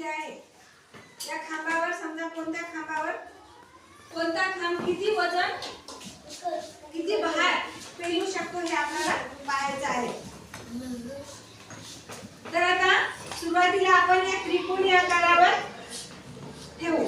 आहे. या खांबावर समजा कोणत्या खांबावर कोणता खांब किती वजन किती भार पेलू शकतो हे आपल्याला पाहायचं आहे. तर आता सुरुवातीला आपण या त्रिकोणी आकारावर ठेवू.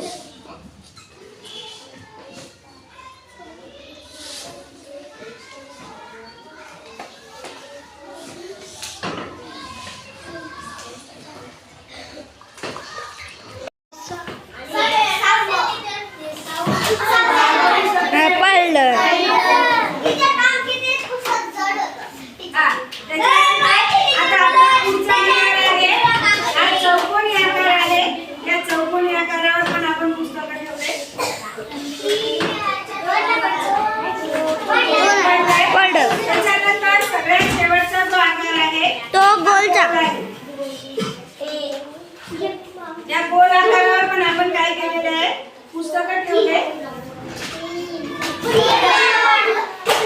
या गोल आकारावर पण आपण काय केलेले आहे पुस्तकं ठेवले.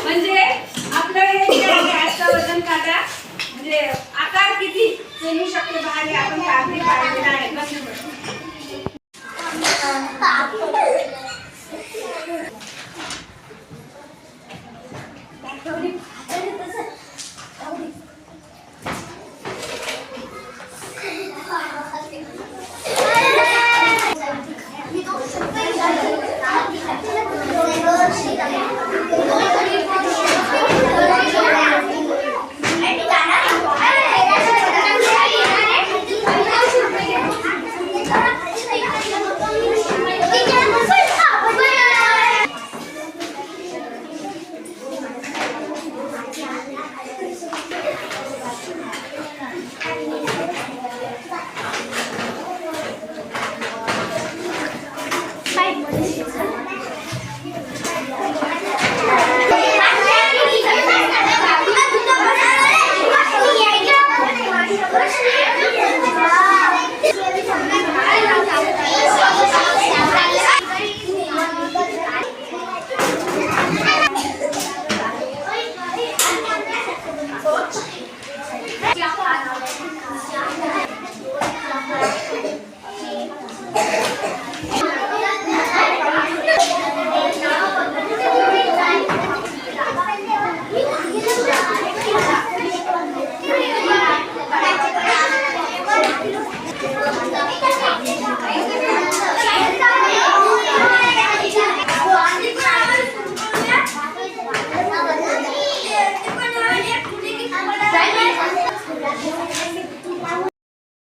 म्हणजे आपलं हे गॅसचा वजन काटा म्हणजे आकार किती पेलू शकते भारी आपण काढली पाहिजे आहे.